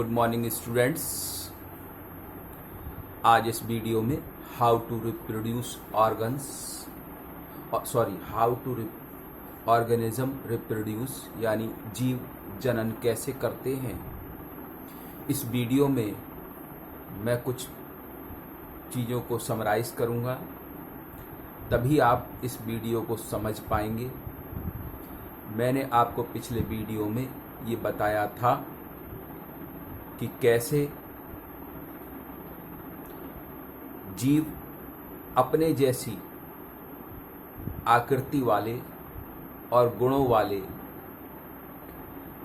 Good morning students. आज इस video में हाउ टू ऑर्गेनिज्म रिप्रोड्यूस यानी जीव जनन कैसे करते हैं। इस वीडियो में मैं कुछ चीज़ों को समराइज़ करूँगा, तभी आप इस वीडियो को समझ पाएंगे। मैंने आपको पिछले वीडियो में ये बताया था कि कैसे जीव अपने जैसी आकृति वाले और गुणों वाले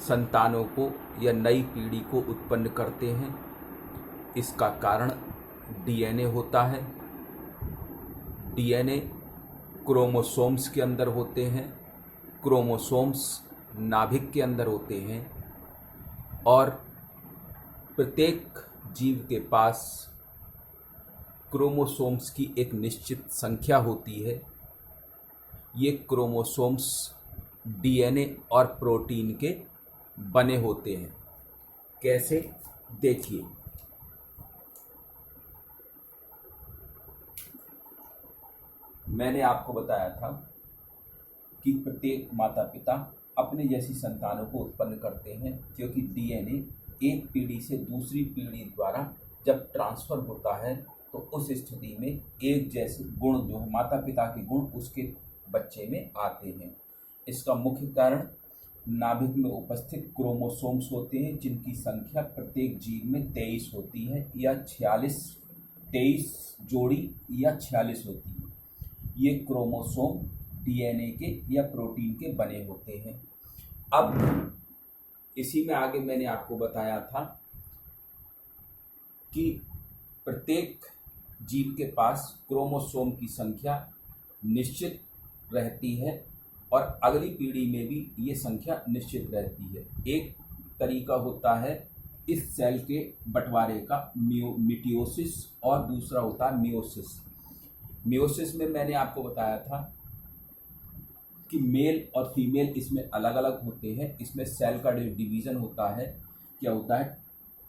संतानों को या नई पीढ़ी को उत्पन्न करते हैं। इसका कारण डीएनए होता है। डीएनए क्रोमोसोम्स के अंदर होते हैं, क्रोमोसोम्स नाभिक के अंदर होते हैं और प्रत्येक जीव के पास क्रोमोसोम्स की एक निश्चित संख्या होती है। ये क्रोमोसोम्स डीएनए और प्रोटीन के बने होते हैं। कैसे, देखिए। मैंने आपको बताया था कि प्रत्येक माता पिता अपने जैसी संतानों को उत्पन्न करते हैं, क्योंकि डीएनए एक पीढ़ी से दूसरी पीढ़ी द्वारा जब ट्रांसफ़र होता है तो उस स्थिति में एक जैसे गुण जो है माता पिता के गुण उसके बच्चे में आते हैं। इसका मुख्य कारण नाभिक में उपस्थित क्रोमोसोम्स होते हैं, जिनकी संख्या प्रत्येक जीव में 23 होती है या 23 जोड़ी या 46 होती है। ये क्रोमोसोम डीएनए के या प्रोटीन के बने होते हैं। अब इसी में आगे मैंने आपको बताया था कि प्रत्येक जीव के पास क्रोमोसोम की संख्या निश्चित रहती है और अगली पीढ़ी में भी ये संख्या निश्चित रहती है। एक तरीका होता है इस सेल के बंटवारे का मिटोसिस और दूसरा होता है मियोसिस। मियोसिस में मैंने आपको बताया था कि मेल और फीमेल इसमें अलग अलग होते हैं। इसमें सेल का जो डिवीज़न होता है क्या होता है,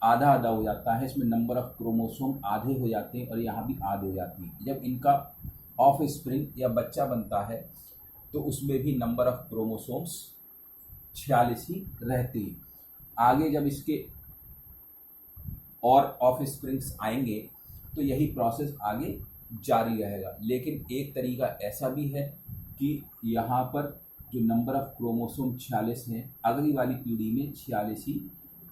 आधा आधा हो जाता है। इसमें नंबर ऑफ क्रोमोसोम आधे हो जाते हैं और यहाँ भी आधे हो जाती है। जब इनका ऑफ स्प्रिंग या बच्चा बनता है तो उसमें भी नंबर ऑफ क्रोमोसोम्स 46 ही रहते हैं। आगे जब इसके और ऑफ स्प्रिंग्स आएंगे तो यही प्रोसेस आगे जारी रहेगा। लेकिन एक तरीका ऐसा भी है कि यहाँ पर जो नंबर ऑफ क्रोमोसोम 46 हैं, अगली वाली पीढ़ी में 46 ही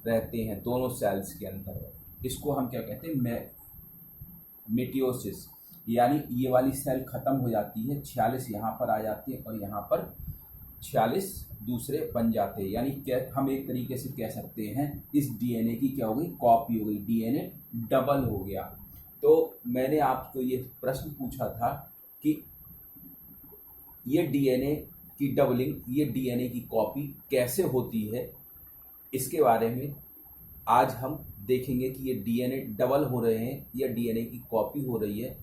रहते हैं दोनों सेल्स के अंदर। इसको हम क्या कहते हैं, मिटोसिस। यानी ये वाली सेल ख़त्म हो जाती है, 46 यहाँ पर आ जाते हैं और यहाँ पर 46 दूसरे बन जाते हैं। यानी क्या हम एक तरीके से कह सकते हैं इस डीएनए की क्या हो गई, कॉपी हो गई, डीएनए डबल हो गया। तो मैंने आपको ये प्रश्न पूछा था कि ये डीएनए की डबलिंग, ये डीएनए की कॉपी कैसे होती है। इसके बारे में आज हम देखेंगे कि ये डीएनए डबल हो रहे हैं या डीएनए की कॉपी हो रही है,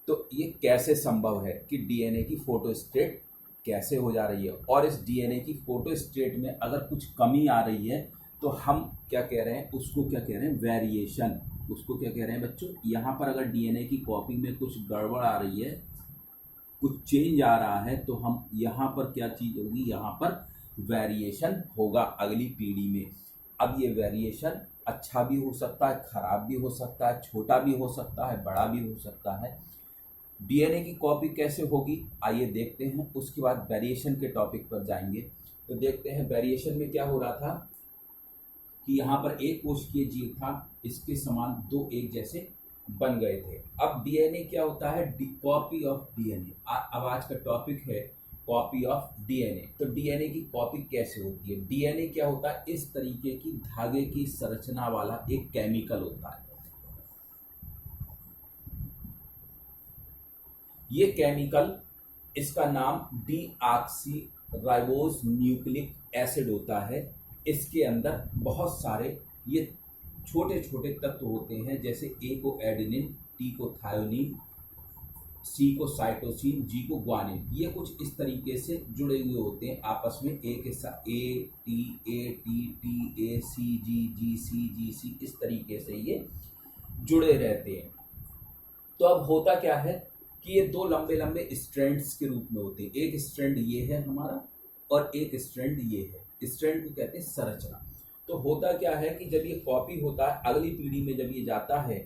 तो ये कैसे संभव है कि डीएनए की फोटोस्टेट कैसे हो जा रही है। और इस डीएनए की फोटोस्टेट में अगर कुछ कमी आ रही है तो हम क्या कह रहे हैं, उसको क्या कह रहे हैं, वेरिएशन। उसको क्या कह रहे हैं बच्चों, यहाँ पर अगर डीएनए की कॉपी में कुछ गड़बड़ आ रही है, कुछ चेंज आ रहा है, तो हम यहाँ पर क्या चीज़ होगी, यहाँ पर वेरिएशन होगा अगली पीढ़ी में। अब ये वेरिएशन अच्छा भी हो सकता है, ख़राब भी हो सकता है, छोटा भी हो सकता है, बड़ा भी हो सकता है। डीएनए की कॉपी कैसे होगी, आइए देखते हैं। उसके बाद वेरिएशन के टॉपिक पर जाएंगे। तो देखते हैं वेरिएशन में क्या हो रहा था कि यहाँ पर एक कोशिकीय जीव था, इसके समान दो एक जैसे बन गए थे। अब डीएनए क्या होता है, कॉपी ऑफ डीएनए। अब आज का टॉपिक है कॉपी ऑफ डीएनए। तो डीएनए की कॉपी कैसे होती है। डीएनए क्या होता है, इस तरीके की धागे की संरचना वाला एक केमिकल होता है। ये केमिकल, इसका नाम डीऑक्सीराइबोस न्यूक्लिक एसिड होता है। इसके अंदर बहुत सारे ये छोटे छोटे तत्व होते हैं, जैसे ए को एडेनिन, टी को थायोनिन, सी को साइटोसिन, जी को ग्वानिन। ये कुछ इस तरीके से जुड़े हुए होते हैं आपस में, ए के साथ ए टी ए सी जी सी, इस तरीके से ये जुड़े रहते हैं। तो अब होता क्या है कि ये दो लंबे लंबे स्ट्रैंड्स के रूप में होते हैं। एक स्ट्रैंड ये है हमारा और एक स्ट्रैंड ये है। स्ट्रैंड को कहते हैं संरचना। तो होता क्या है कि जब ये कॉपी होता है अगली पीढ़ी में, जब ये जाता है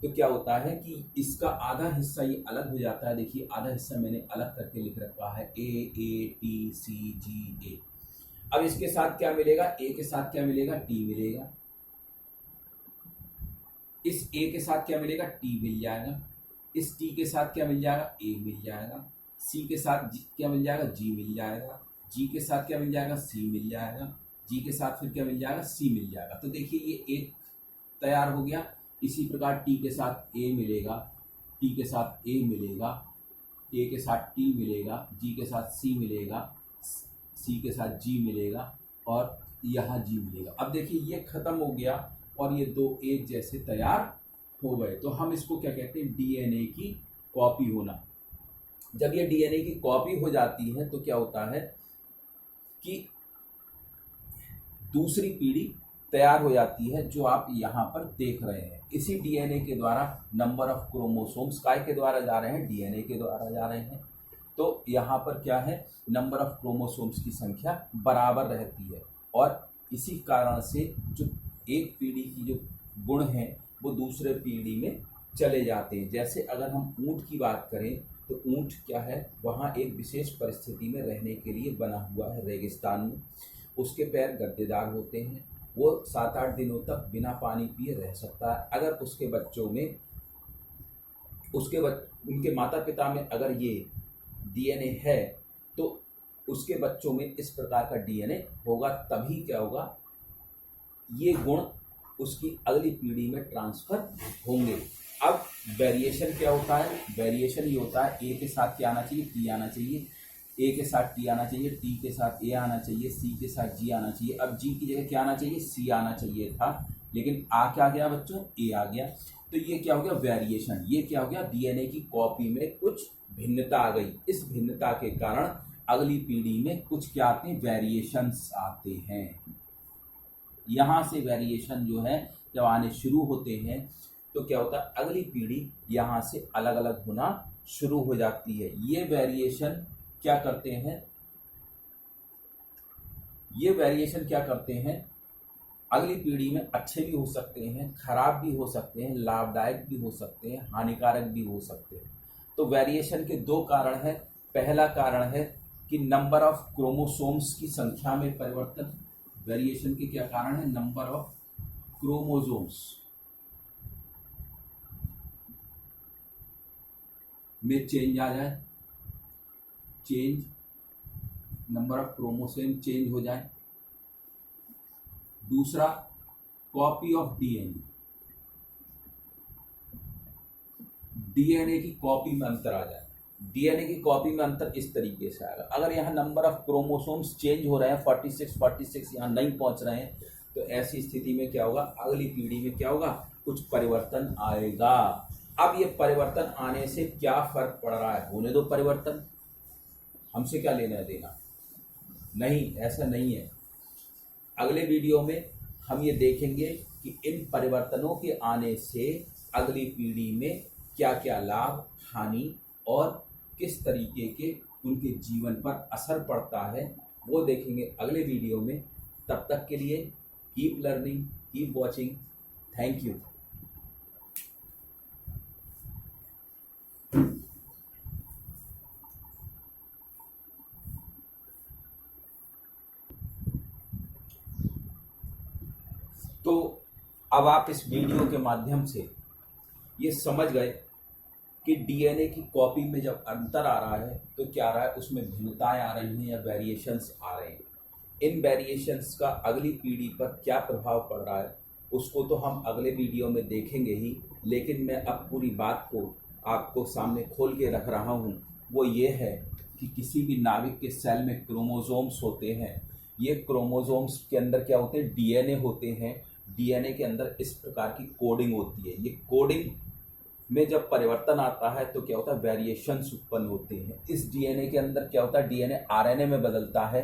तो क्या होता है कि इसका आधा हिस्सा ये अलग हो जाता है। देखिए आधा हिस्सा मैंने अलग करके लिख रखा है, ए टी सी जी ए। अब इसके साथ क्या मिलेगा, ए के साथ क्या मिलेगा, टी मिलेगा। इस ए के साथ क्या मिलेगा, टी मिल जाएगा। इस टी के साथ क्या मिल जाएगा, ए मिल जाएगा। सी के साथ क्या मिल जाएगा, जी मिल जाएगा। जी के साथ क्या मिल जाएगा, सी मिल जाएगा। जी के साथ फिर क्या मिल जाएगा, सी मिल जाएगा। तो देखिए ये एक तैयार हो गया। इसी प्रकार टी के साथ ए मिलेगा, टी के साथ ए मिलेगा, ए के साथ टी मिलेगा, जी के साथ सी मिलेगा, सी के साथ जी मिलेगा और यहाँ जी मिलेगा। अब देखिए ये खत्म हो गया और ये दो एक जैसे तैयार हो गए। तो हम इसको क्या कहते हैं, डीएनए की कॉपी होना। जब ये डीएनए की कॉपी हो जाती है तो क्या होता है कि दूसरी पीढ़ी तैयार हो जाती है, जो आप यहाँ पर देख रहे हैं। इसी डीएनए के द्वारा नंबर ऑफ क्रोमोसोम्स काय के द्वारा जा रहे हैं, डीएनए के द्वारा जा रहे हैं। तो यहाँ पर क्या है, नंबर ऑफ क्रोमोसोम्स की संख्या बराबर रहती है और इसी कारण से जो एक पीढ़ी की जो गुण हैं वो दूसरे पीढ़ी में चले जाते हैं। जैसे अगर हम ऊँट की बात करें तो ऊँट क्या है, वहाँ एक विशेष परिस्थिति में रहने के लिए बना हुआ है, रेगिस्तान में। उसके पैर गद्देदार होते हैं, वो 7-8 दिनों तक बिना पानी पिए रह सकता है। अगर उसके बच्चों में उनके माता पिता में अगर ये डीएनए है तो उसके बच्चों में इस प्रकार का डीएनए होगा, तभी क्या होगा, ये गुण उसकी अगली पीढ़ी में ट्रांसफर होंगे। अब वेरिएशन क्या होता है, वेरिएशन ये होता है ए के साथ क्या आना चाहिए, टी आना चाहिए, ए के साथ टी आना चाहिए, टी के साथ ए आना चाहिए, सी के साथ जी आना चाहिए। अब जी की जगह क्या आना चाहिए, सी आना चाहिए था, लेकिन आ क्या गया बच्चों, ए आ गया। तो ये क्या हो गया, वेरिएशन। ये क्या हो गया, डीएनए की कॉपी में कुछ भिन्नता आ गई। इस भिन्नता के कारण अगली पीढ़ी में कुछ क्या आते हैं, वेरिएशंस आते हैं। यहाँ से वेरिएशन जो है जब आने शुरू होते हैं तो क्या होता है, अगली पीढ़ी यहाँ से अलग अलग होना शुरू हो जाती है। ये वेरिएशन क्या करते हैं, ये वेरिएशन क्या करते हैं, अगली पीढ़ी में अच्छे भी हो सकते हैं, खराब भी हो सकते हैं, लाभदायक भी हो सकते हैं, हानिकारक भी हो सकते हैं। तो वेरिएशन के दो कारण हैं। पहला कारण है कि नंबर ऑफ क्रोमोसोम्स की संख्या में परिवर्तन। वेरिएशन के क्या कारण है, नंबर ऑफ क्रोमोसोम्स में चेंज आ जाए, change, number of chromosome change हो जाए। दूसरा, कॉपी ऑफ डीएनए, डीएनए की कॉपी में अंतर आ जाए। डीएनए की कॉपी में अंतर इस तरीके से आएगा, अगर यहाँ नंबर ऑफ क्रोमोसोम्स चेंज हो रहे हैं, 46 यहाँ नहीं पहुंच रहे हैं, तो ऐसी स्थिति में क्या होगा, अगली पीढ़ी में क्या होगा, कुछ परिवर्तन आएगा। अब ये परिवर्तन आने से क्या फर्क पड़ रहा है, होने दो परिवर्तन, हमसे क्या लेना देना, नहीं, ऐसा नहीं है। अगले वीडियो में हम ये देखेंगे कि इन परिवर्तनों के आने से अगली पीढ़ी में क्या क्या लाभ, हानि और किस तरीके के उनके जीवन पर असर पड़ता है, वो देखेंगे अगले वीडियो में। तब तक के लिए keep learning, keep watching, thank you. तो अब आप इस वीडियो के माध्यम से ये समझ गए कि डीएनए की कॉपी में जब अंतर आ रहा है तो क्या आ रहा है, उसमें भिन्नताएं आ रही हैं या वेरिएशंस आ रहे हैं। इन वेरिएशंस का अगली पीढ़ी पर क्या प्रभाव पड़ रहा है उसको तो हम अगले वीडियो में देखेंगे ही, लेकिन मैं अब पूरी बात को आपको सामने खोल के रख रहा हूँ। वो ये है कि किसी भी नाभिक के सेल में क्रोमोसोम्स होते हैं। ये क्रोमोसोम्स के अंदर क्या होते हैं, डीएनए होते हैं। डीएनए के अंदर इस प्रकार की कोडिंग होती है। ये कोडिंग में जब परिवर्तन आता है तो क्या होता है, वेरिएशंस उत्पन्न होते हैं। इस डीएनए के अंदर क्या होता है, डीएनए आरएनए में बदलता है,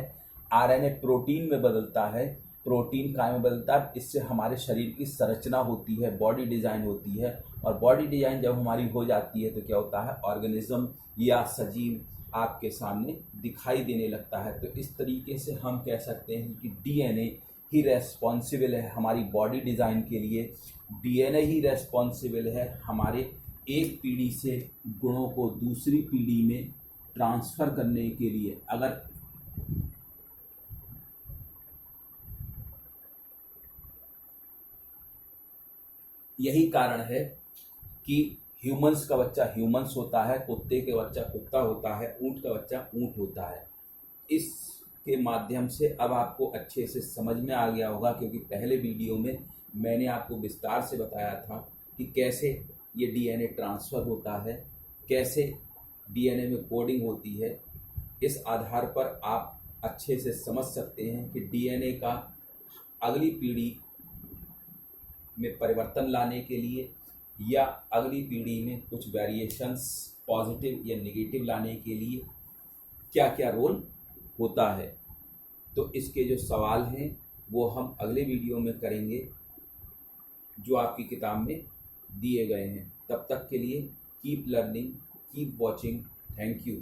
आरएनए प्रोटीन में बदलता है, प्रोटीन काय में बदलता है। इससे हमारे शरीर की संरचना होती है, बॉडी डिज़ाइन होती है, और बॉडी डिज़ाइन जब हमारी हो जाती है तो क्या होता है, ऑर्गेनिज्म या सजीव आपके सामने दिखाई देने लगता है। तो इस तरीके से हम कह सकते हैं कि डीएनए ही रेस्पॉन्सिबल है हमारी बॉडी डिज़ाइन के लिए, डीएनए ही रेस्पॉन्सिबल है हमारे एक पीढ़ी से गुणों को दूसरी पीढ़ी में ट्रांसफ़र करने के लिए। अगर यही कारण है कि ह्यूमंस का बच्चा ह्यूमंस होता है, कुत्ते के बच्चा कुत्ता होता है, ऊँट का बच्चा ऊँट होता है। इसके माध्यम से अब आपको अच्छे से समझ में आ गया होगा, क्योंकि पहले वीडियो में मैंने आपको विस्तार से बताया था कि कैसे ये डीएनए ट्रांसफ़र होता है, कैसे डीएनए में कोडिंग होती है। इस आधार पर आप अच्छे से समझ सकते हैं कि डीएनए का अगली पीढ़ी में परिवर्तन लाने के लिए या अगली पीढ़ी में कुछ वेरिएशंस पॉजिटिव या नेगेटिव लाने के लिए क्या क्या रोल होता है। तो इसके जो सवाल हैं वो हम अगले वीडियो में करेंगे जो आपकी किताब में दिए गए हैं। तब तक के लिए keep learning, keep watching, thank you.